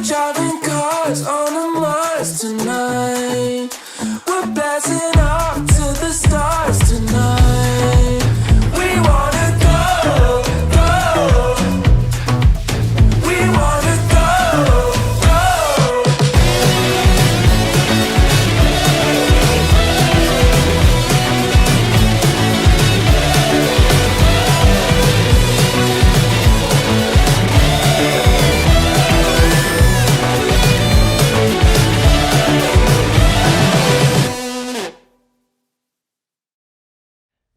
Driving cars on a Mars tonight. We're blasting off to the stars tonight. We wanna go, go. We wanna go, go.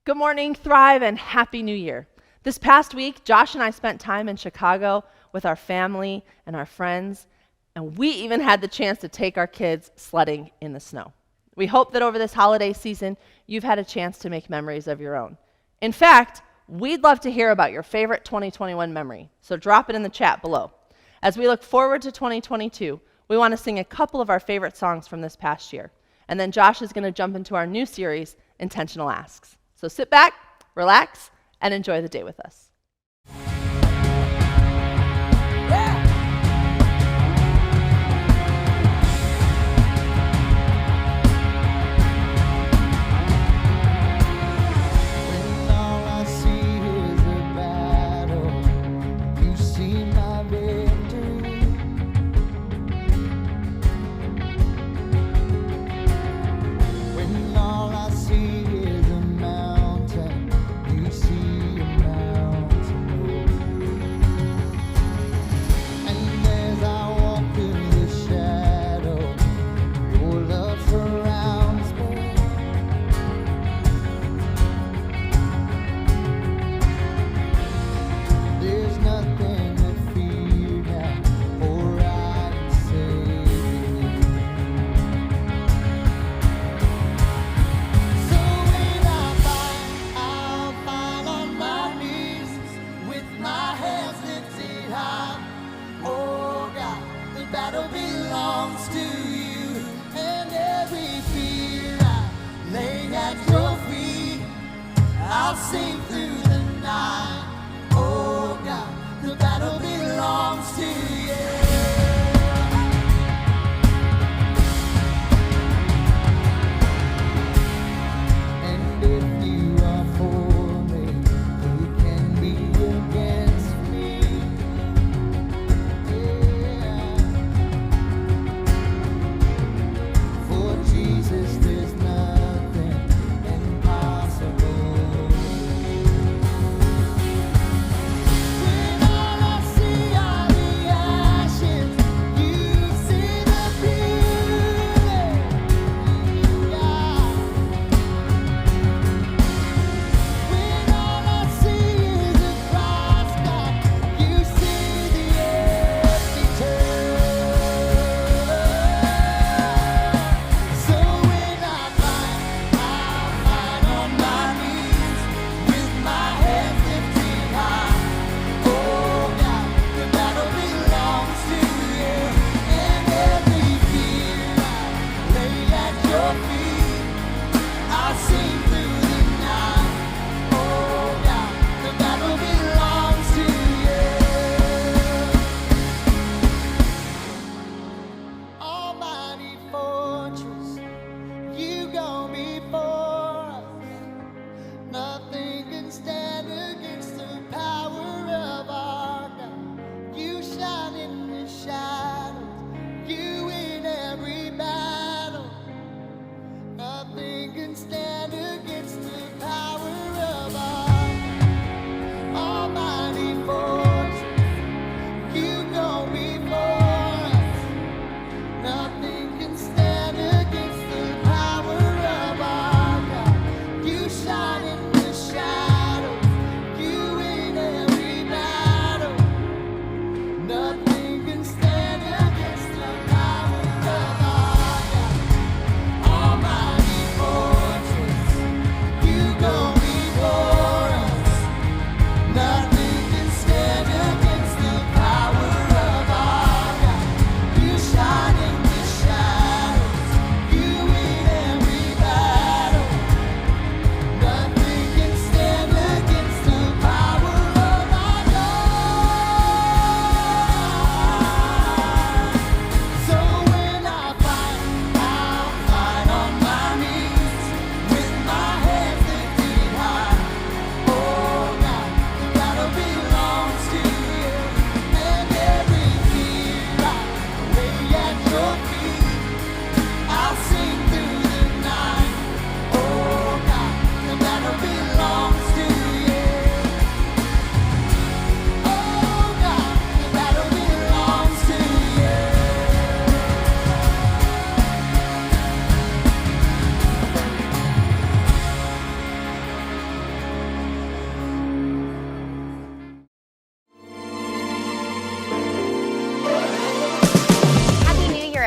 Good morning, Thrive, and Happy New Year. This past week, Josh and I spent time in Chicago with our family and our friends, and we even had the chance to take our kids sledding in the snow. We hope that over this holiday season, you've had a chance to make memories of your own. In fact, we'd love to hear about your favorite 2021 memory, so drop it in the chat below. As we look forward to 2022, we want to sing a couple of our favorite songs from this past year, and then Josh is going to jump into our new series, Intentional Asks. So sit back, relax, and enjoy the day with us.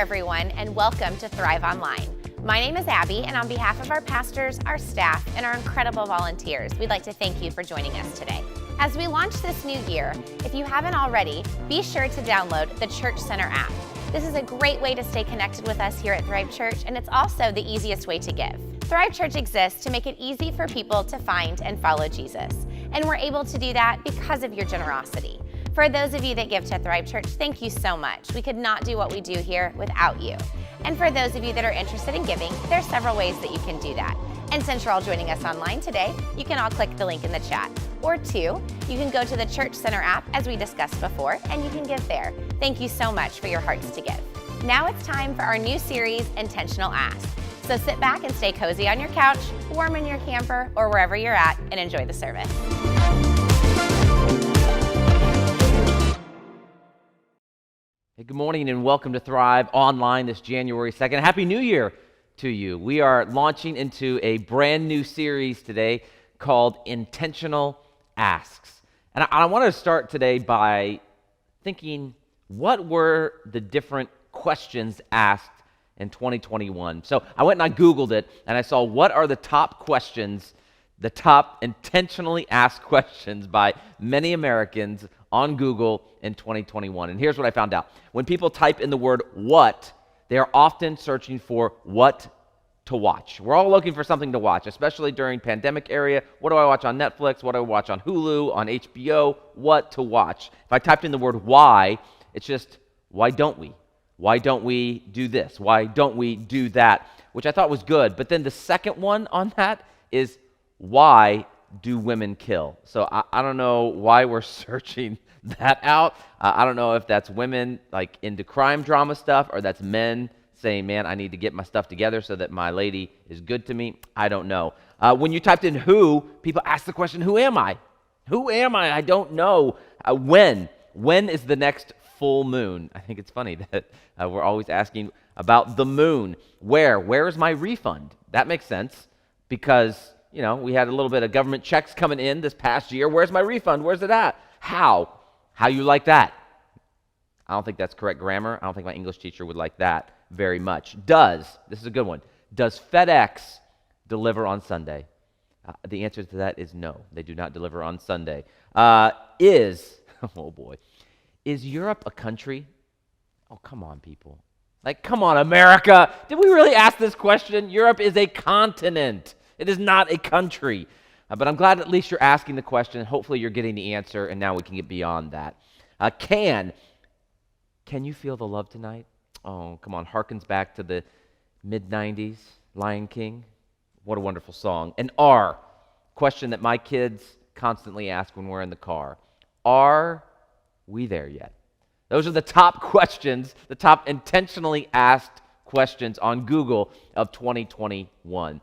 everyone, and welcome to Thrive Online. My name is Abby, and on behalf of our pastors, our staff, and our incredible volunteers, we'd like to thank you for joining us today. As we launch this new year, if you haven't already, be sure to download the Church Center app. This is a great way to stay connected with us here at Thrive Church, and it's also the easiest way to give. Thrive Church exists to make it easy for people to find and follow Jesus, and we're able to do that because of your generosity. For those of you that give to Thrive Church, thank you so much. We could not do what we do here without you. And for those of you that are interested in giving, there's several ways that you can do that. And since you're all joining us online today, you can all click the link in the chat. Or two, you can go to the Church Center app, as we discussed before, and you can give there. Thank you so much for your hearts to give. Now it's time for our new series, Intentional Ask. So sit back and stay cozy on your couch, warm in your camper, or wherever you're at, and enjoy the service. Hey, good morning and welcome to Thrive Online this January 2nd. Happy New Year to you. We are launching into a brand new series today called Intentional Asks. And I want to start today by thinking, what were the different questions asked in 2021? So I went and I Googled it and I saw what are the top questions, the top intentionally asked questions by many Americans on Google in 2021. And here's what I found out. When people type in the word what, they are often searching for what to watch. We're all looking for something to watch, especially during pandemic area. What do I watch on Netflix? What do I watch on Hulu, on HBO? What to watch? If I typed in the word why, it's just, why don't we? Why don't we do this? Why don't we do that? Which I thought was good. But then the second one on that is, why do women kill? So I don't know why we're searching that out. I don't know if that's women like into crime drama stuff, or that's men saying, man, I need to get my stuff together so that my lady is good to me. I don't know. When you typed in who, people ask the question, who am I? Who am I? I don't know. When is the next full moon? I think it's funny that we're always asking about the moon. Where is my refund? That makes sense because, you know, we had a little bit of government checks coming in this past year. Where's my refund? Where's it at? How you like that? I don't think that's correct grammar. I don't think my English teacher would like that very much. This is a good one. Does FedEx deliver on Sunday? The answer to that is no. They do not deliver on Sunday. Oh boy. Is Europe a country? Oh, come on, people. Like, come on, America. Did we really ask this question? Europe is a continent. It is not a country. But I'm glad at least you're asking the question. Hopefully you're getting the answer, and now we can get beyond that. Can you feel the love tonight? Oh, come on. Harkens back to the mid-90s, Lion King. What a wonderful song. And question that my kids constantly ask when we're in the car. Are we there yet? Those are the top questions, the top intentionally asked questions on Google of 2021.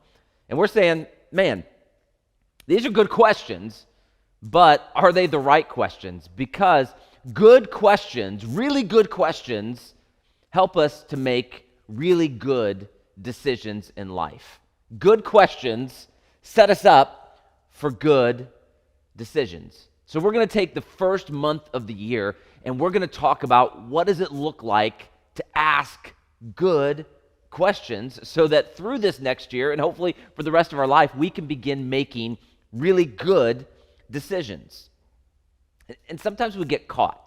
And we're saying, man, these are good questions, but are they the right questions? Because good questions, really good questions, help us to make really good decisions in life. Good questions set us up for good decisions. So we're going to take the first month of the year and we're going to talk about what does it look like to ask good questions so that through this next year and hopefully for the rest of our life, we can begin making really good decisions. And sometimes we get caught.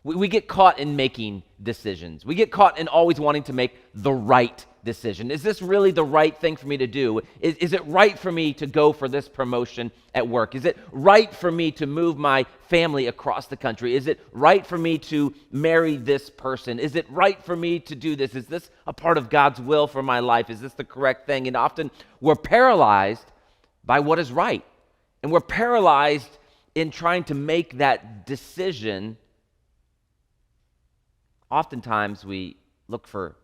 We get caught in making decisions. We get caught in always wanting to make the right decision. Is this really the right thing for me to do? Is it right for me to go for this promotion at work? Is it right for me to move my family across the country? Is it right for me to marry this person? Is it right for me to do this? Is this a part of God's will for my life? Is this the correct thing? And often we're paralyzed by what is right. And we're paralyzed in trying to make that decision. Oftentimes we look for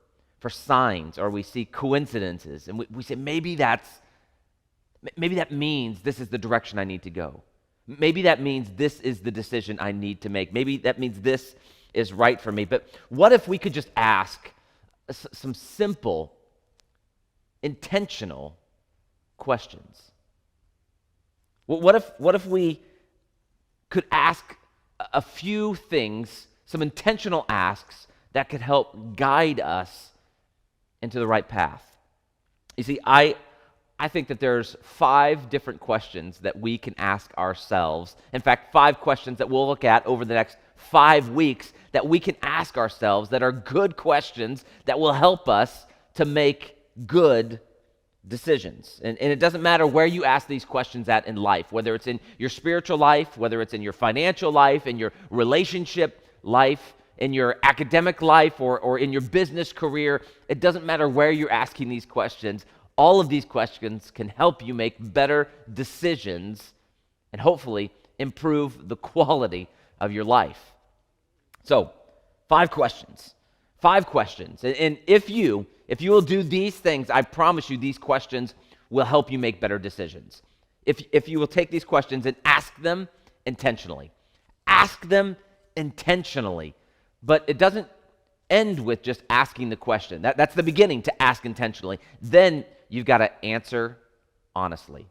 signs or we see coincidences and we say maybe that means this is the direction I need to go. Maybe that means this is the decision I need to make. Maybe that means this is right for me. But what if we could just ask some simple, intentional questions? What if we could ask a few things, some intentional asks that could help guide us into the right path. You see, I think that there's 5 different questions that we can ask ourselves. In fact, 5 questions that we'll look at over the next 5 weeks that we can ask ourselves that are good questions that will help us to make good decisions. And it doesn't matter where you ask these questions at in life, whether it's in your spiritual life, whether it's in your financial life, in your relationship life, in your academic life, or in your business career. It doesn't matter where you're asking these questions. All of these questions can help you make better decisions and hopefully improve the quality of your life. So, 5 questions. 5 questions. And if you will do these things, I promise you these questions will help you make better decisions. If you will take these questions and ask them intentionally. Ask them intentionally. But it doesn't end with just asking the question. That's the beginning, to ask intentionally. Then you've got to answer honestly.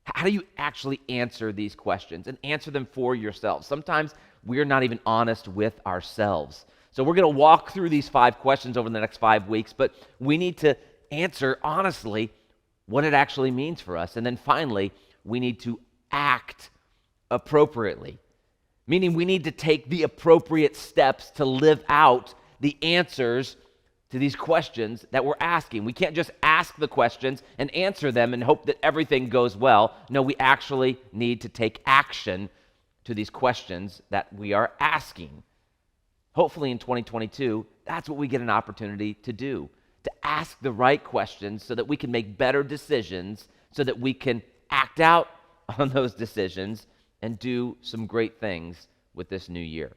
How do you actually answer these questions and answer them for yourself? Sometimes we're not even honest with ourselves. So we're going to walk through these 5 questions over the next 5 weeks, but we need to answer honestly what it actually means for us. And then finally, we need to act appropriately, meaning we need to take the appropriate steps to live out the answers to these questions that we're asking. We can't just ask the questions and answer them and hope that everything goes well. No, we actually need to take action to these questions that we are asking. Hopefully in 2022, that's what we get an opportunity to do, to ask the right questions so that we can make better decisions, so that we can act out on those decisions and do some great things with this new year.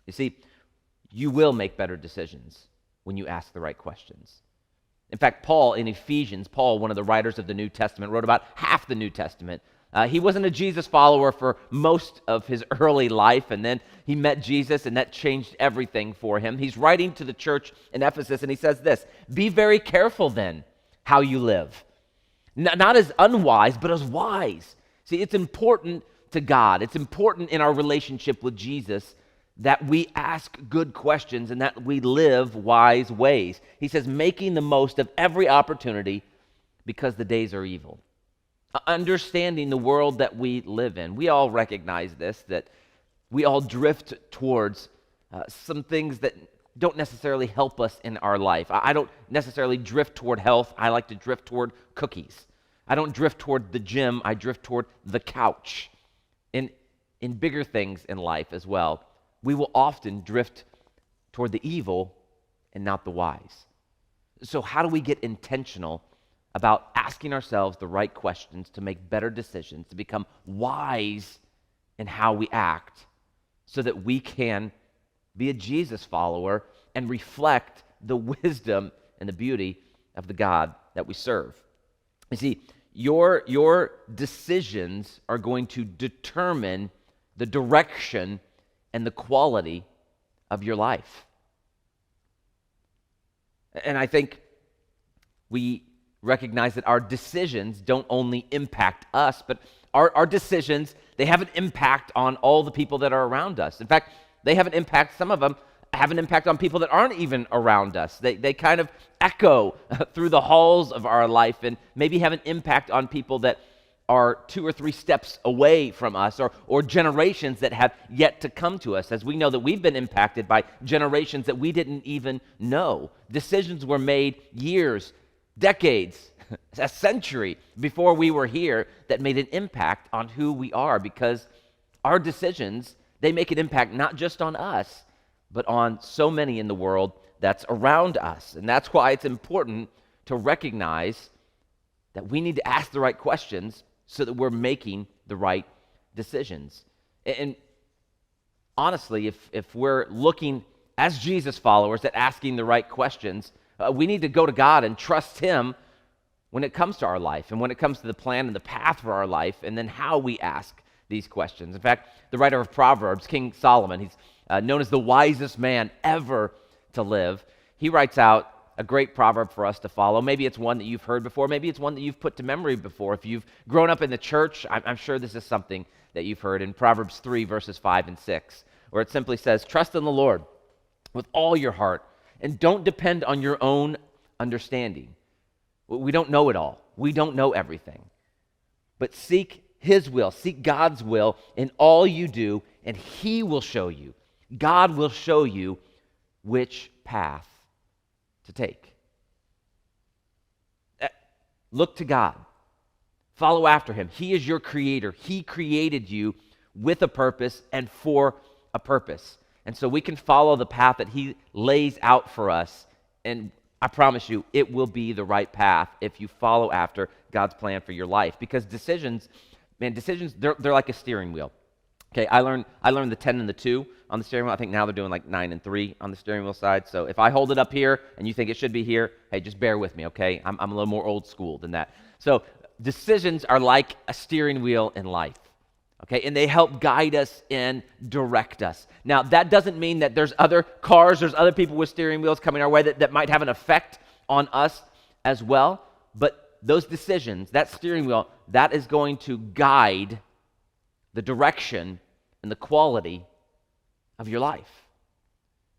You see, you will make better decisions when you ask the right questions. In fact, Paul in Ephesians, Paul, one of the writers of the New Testament, wrote about half the New Testament. He wasn't a Jesus follower for most of his early life, and then he met Jesus, and that changed everything for him. He's writing to the church in Ephesus, and he says this: "Be very careful then how you live, not as unwise, but as wise." See, it's important to God. It's important in our relationship with Jesus that we ask good questions and that we live wise ways. He says, making the most of every opportunity because the days are evil. Understanding the world that we live in. We all recognize this, that we all drift towards some things that don't necessarily help us in our life. I don't necessarily drift toward health. I like to drift toward cookies. I don't drift toward the gym. I drift toward the couch. In bigger things in life as well, we will often drift toward the evil and not the wise. So how do we get intentional about asking ourselves the right questions to make better decisions, to become wise in how we act, so that we can be a Jesus follower and reflect the wisdom and the beauty of the God that we serve? You see, your decisions are going to determine the direction and the quality of your life. And I think we recognize that our decisions don't only impact us, but our decisions, they have an impact on all the people that are around us. In fact, they have an impact, some of them have an impact on people that aren't even around us. They kind of echo through the halls of our life and maybe have an impact on people that are 2 or 3 steps away from us, or generations that have yet to come to us, as we know that we've been impacted by generations that we didn't even know. Decisions were made years, decades, a century before we were here that made an impact on who we are, because our decisions, they make an impact not just on us, but on so many in the world that's around us. And that's why it's important to recognize that we need to ask the right questions so that we're making the right decisions. And honestly, if we're looking as Jesus followers at asking the right questions, we need to go to God and trust Him when it comes to our life and when it comes to the plan and the path for our life, and then how we ask these questions. In fact, the writer of Proverbs, King Solomon, he's known as the wisest man ever to live. He writes out a great proverb for us to follow. Maybe it's one that you've heard before. Maybe it's one that you've put to memory before. If you've grown up in the church, I'm sure this is something that you've heard in Proverbs 3, verses 5 and 6, where it simply says, "Trust in the Lord with all your heart, and don't depend on your own understanding. We don't know it all. We don't know everything. But seek His will, seek God's will in all you do, and He will show you. God will show you which path to take. Look to God. Follow after Him. He is your creator. He created you with a purpose and for a purpose. And so we can follow the path that He lays out for us, and I promise you, it will be the right path if you follow after God's plan for your life. Because decisions, they're like a steering wheel. Okay, I learned the 10 and the 2 on the steering wheel. I think now they're doing like 9 and 3 on the steering wheel side. So if I hold it up here and you think it should be here, hey, just bear with me, okay? I'm a little more old school than that. So decisions are like a steering wheel in life. Okay, and they help guide us and direct us. Now, that doesn't mean that there's other cars, there's other people with steering wheels coming our way that might have an effect on us as well. But those decisions, that steering wheel, that is going to guide the direction and the quality of your life.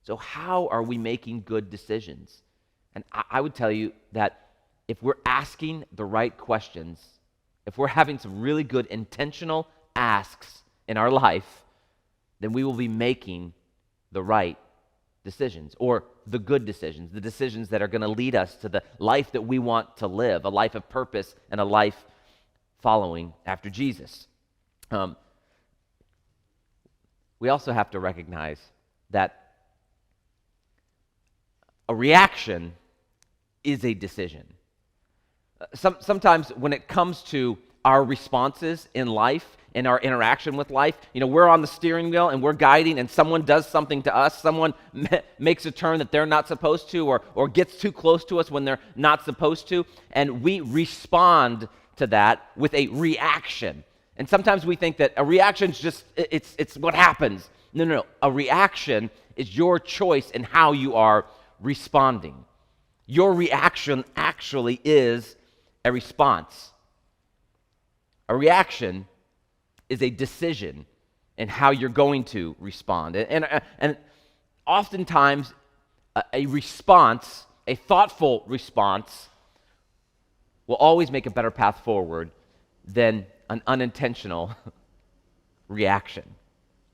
So how are we making good decisions? And I would tell you that if we're asking the right questions, if we're having some really good intentional asks in our life, then we will be making the right decisions, or the good decisions, the decisions that are going to lead us to the life that we want to live, a life of purpose and a life following after Jesus. We also have to recognize that a reaction is a decision. Sometimes when it comes to our responses in life, in our interaction with life, we're on the steering wheel and we're guiding, and someone does something to us, someone makes a turn that they're not supposed to, or gets too close to us when they're not supposed to, and we respond to that with a reaction. And sometimes we think that a reaction is just, it's what happens. No. A reaction is your choice in how you are responding. Your reaction actually is a response. A reaction is a decision in how you're going to respond. And oftentimes, a response, a thoughtful response, will always make a better path forward than an unintentional reaction.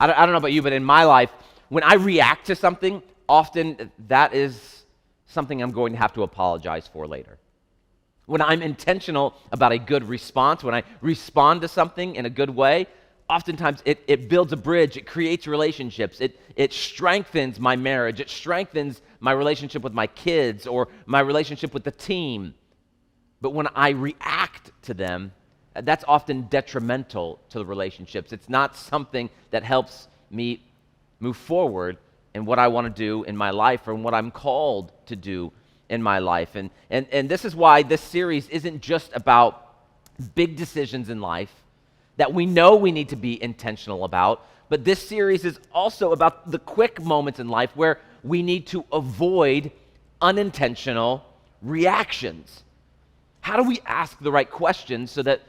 I don't know about you, but in my life, when I react to something, often that is something I'm going to have to apologize for later. When I'm intentional about a good response, when I respond to something in a good way, oftentimes it builds a bridge, it creates relationships, it strengthens my marriage, it strengthens my relationship with my kids or my relationship with the team. But when I react to them, that's often detrimental to the relationships. It's not something that helps me move forward in what I want to do in my life or in what I'm called to do in my life. And this is why this series isn't just about big decisions in life that we know we need to be intentional about, but this series is also about the quick moments in life where we need to avoid unintentional reactions. How do we ask the right questions so that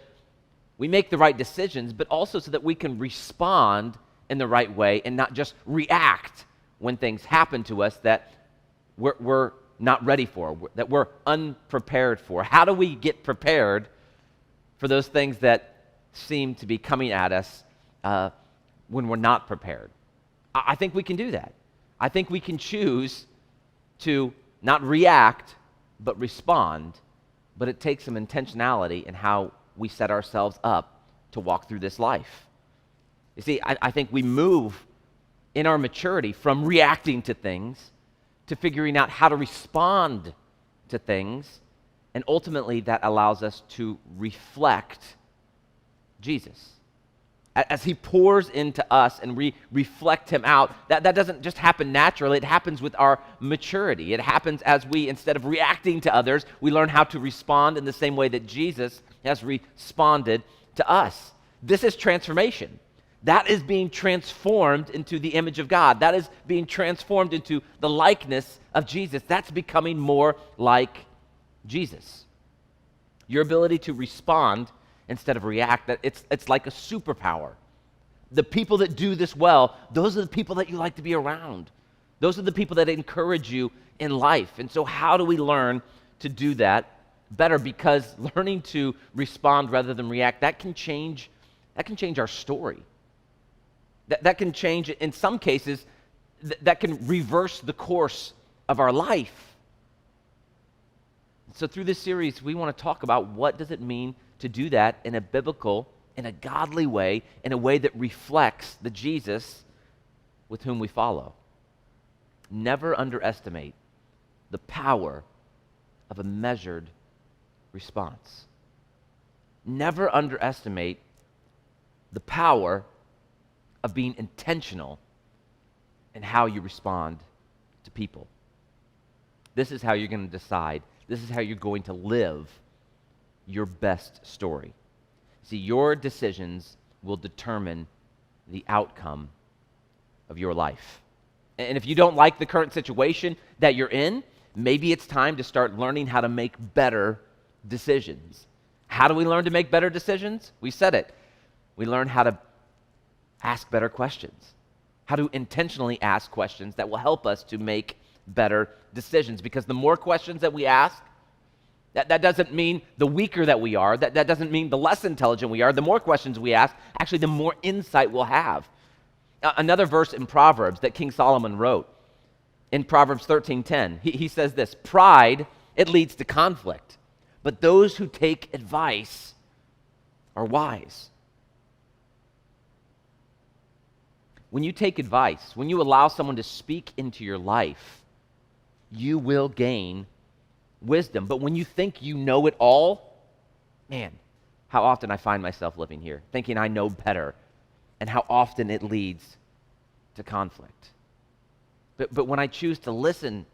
we make the right decisions, but also so that we can respond in the right way and not just react when things happen to us that we're not ready for, that we're unprepared for? How do we get prepared for those things that seem to be coming at us when we're not prepared? I think we can do that. I think we can choose to not react, but respond, but it takes some intentionality in how we set ourselves up to walk through this life. You see, I think we move in our maturity from reacting to things to figuring out how to respond to things, and ultimately that allows us to reflect Jesus. As he pours into us and we reflect him out, that doesn't just happen naturally, it happens with our maturity. It happens as we, instead of reacting to others, we learn how to respond in the same way that Jesus has responded to us. This is transformation. That is being transformed into the image of God. That is being transformed into the likeness of Jesus. That's becoming more like Jesus. Your ability to respond instead of react, that it's like a superpower. The people that do this well, those are the people that you like to be around. Those are the people that encourage you in life. And so how do we learn to do that better? Because learning to respond rather than react, that can change our story. That can change, in some cases, that can reverse the course of our life. So through this series, we want to talk about what does it mean to do that in a biblical, in a godly way, in a way that reflects the Jesus with whom we follow. Never underestimate the power of a measured response. Never underestimate the power of being intentional in how you respond to people. This is how you're going to decide. This is how you're going to live your best story. See, your decisions will determine the outcome of your life. And if you don't like the current situation that you're in, maybe it's time to start learning how to make better decisions. How do we learn to make better decisions? We said it. We learn how to ask better questions, how to intentionally ask questions that will help us to make better decisions. Because the more questions that we ask, that doesn't mean the weaker that we are, that doesn't mean the less intelligent we are. The more questions we ask, actually the more insight we'll have. Another verse in Proverbs that King Solomon wrote, in Proverbs 13:10, he says this: pride, it leads to conflict, but those who take advice are wise. When you take advice, when you allow someone to speak into your life, you will gain wisdom. But when you think you know it all, man, how often I find myself living here, thinking I know better, and how often it leads to conflict. But when I choose to listen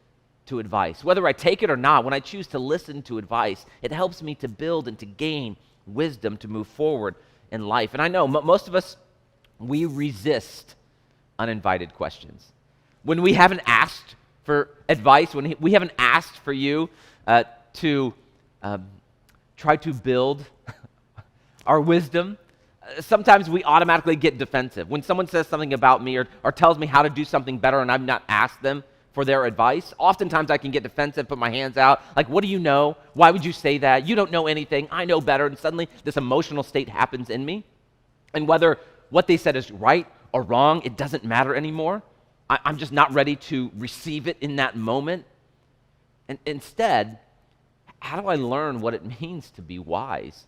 to advice, whether I take it or not, when I choose to listen to advice, it helps me to build and to gain wisdom to move forward in life. And I know most of us, we resist uninvited questions. When we haven't asked for advice, when we haven't asked for you to try to build our wisdom, sometimes we automatically get defensive. When someone says something about me or tells me how to do something better and I've not asked them for their advice, oftentimes I can get defensive, put my hands out, like, what do you know? Why would you say that? You don't know anything. I know better. And suddenly this emotional state happens in me. And whether what they said is right or wrong, it doesn't matter anymore. I'm just not ready to receive it in that moment. And instead, how do I learn what it means to be wise?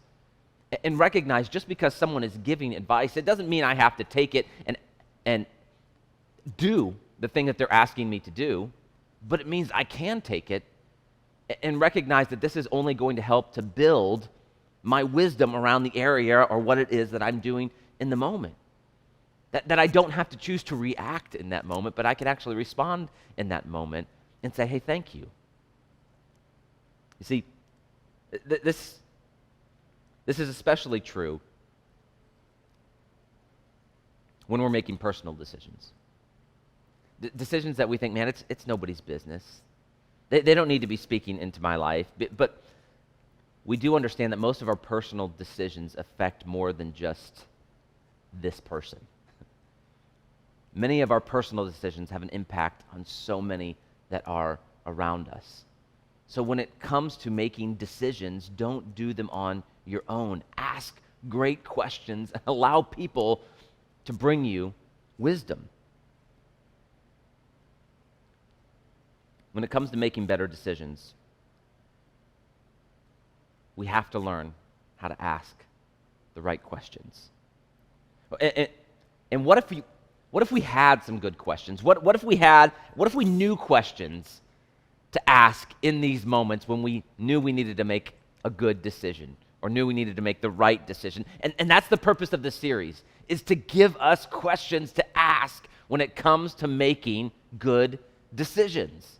And recognize just because someone is giving advice, it doesn't mean I have to take it and do the thing that they're asking me to do, but it means I can take it and recognize that this is only going to help to build my wisdom around the area or what it is that I'm doing in the moment. That I don't have to choose to react in that moment, but I can actually respond in that moment and say, hey, thank you. You see, this is especially true when we're making personal decisions. Decisions that we think, man, it's nobody's business. They don't need to be speaking into my life. But we do understand that most of our personal decisions affect more than just this person. Many of our personal decisions have an impact on so many that are around us. So when it comes to making decisions, don't do them on your own. Ask great questions and allow people to bring you wisdom. When it comes to making better decisions, we have to learn how to ask the right questions. And what if we had some good questions? What if we knew questions to ask in these moments when we knew we needed to make a good decision or knew we needed to make the right decision? And that's the purpose of this series, is to give us questions to ask when it comes to making good decisions.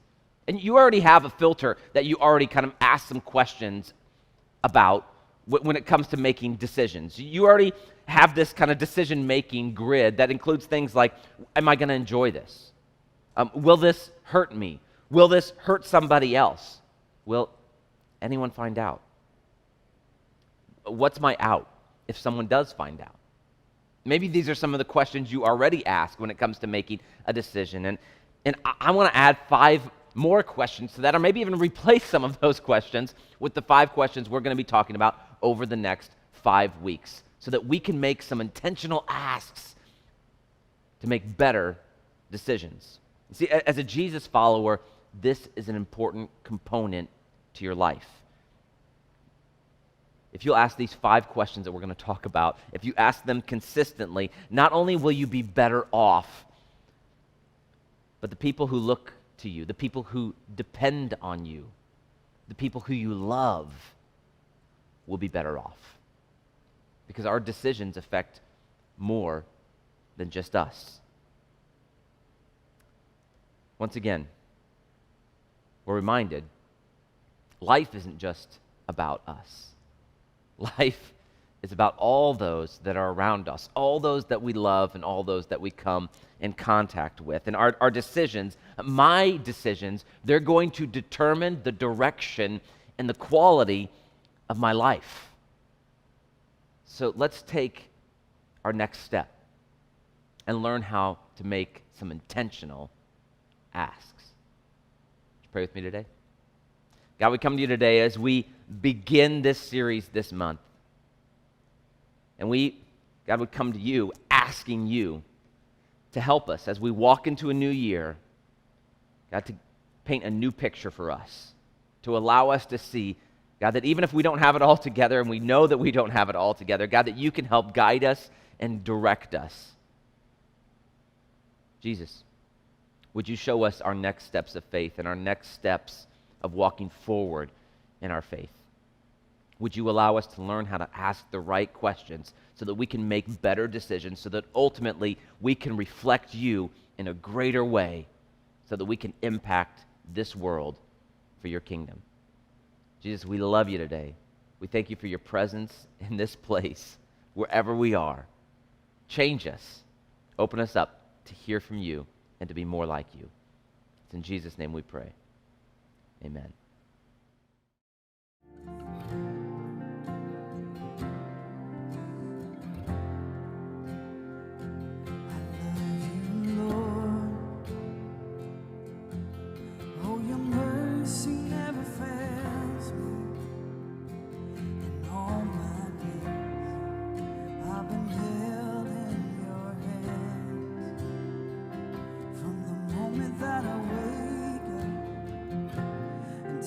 And you already have a filter that you already kind of ask some questions about when it comes to making decisions. You already have this kind of decision-making grid that includes things like, am I going to enjoy this? Will this hurt me? Will this hurt somebody else? Will anyone find out? What's my out if someone does find out? Maybe these are some of the questions you already ask when it comes to making a decision. And I want to add 5 more questions to that, or maybe even replace some of those questions with the 5 questions we're going to be talking about over the next 5 weeks, so that we can make some intentional asks to make better decisions. You see, as a Jesus follower, this is an important component to your life. If you'll ask these 5 questions that we're going to talk about, if you ask them consistently, not only will you be better off, but the people who look to you, the people who depend on you, the people who you love will be better off. Because our decisions affect more than just us. Once again, we're reminded life isn't just about us. Life is about all those that are around us, all those that we love, and all those that we come in contact with. And our decisions, my decisions, they're going to determine the direction and the quality of my life. So let's take our next step and learn how to make some intentional asks. Would you pray with me today? God, we come to you today as we begin this series this month. And God, would come to you asking you to help us as we walk into a new year, God, to paint a new picture for us, to allow us to see, God, that even if we don't have it all together, and we know that we don't have it all together, God, that you can help guide us and direct us. Jesus, would you show us our next steps of faith and our next steps of walking forward in our faith? Would you allow us to learn how to ask the right questions so that we can make better decisions, so that ultimately we can reflect you in a greater way, so that we can impact this world for your kingdom? Jesus, we love you today. We thank you for your presence in this place, wherever we are. Change us. Open us up to hear from you and to be more like you. It's in Jesus' name we pray. Amen. That I wake up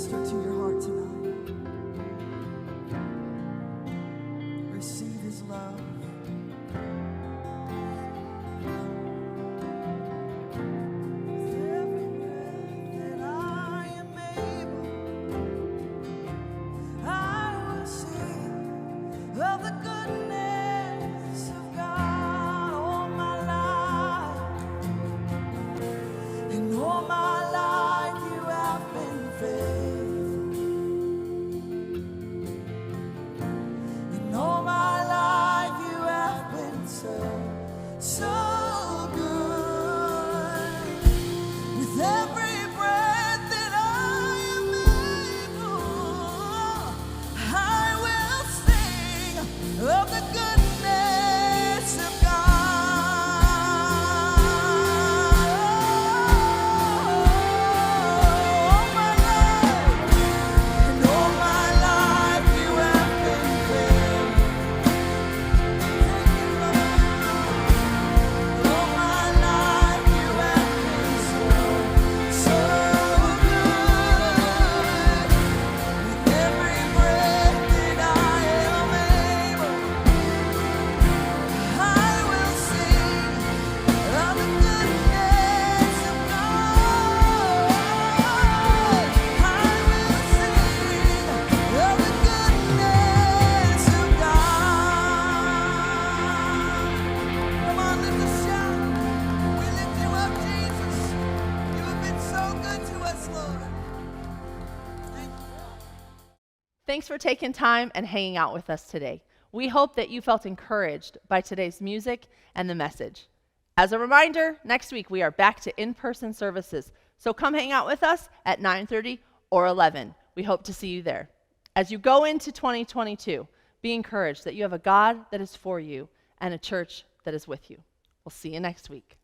minister to your heart tonight. Receive his love. With every breath that I am able, I will sing of the goodness of God all my life. And all my life you have been faithful. And all my life you have been so good. With every breath that I am able, I will sing of the goodness of God. All my life, and all my life you have been faithful. All my life you have been so good. With every breath that I am able, I will sing of the goodness of God. I will sing of the goodness of God. Come on, lift a shout. We lift you up, Jesus. You have been so good to us, Lord. Thank you. Thanks for taking time and hanging out with us today. We hope that you felt encouraged by today's music and the message. As a reminder, next week we are back to in-person services, so come hang out with us at 9:30 or 11. We hope to see you there. As you go into 2022, be encouraged that you have a God that is for you and a church that is with you. We'll see you next week.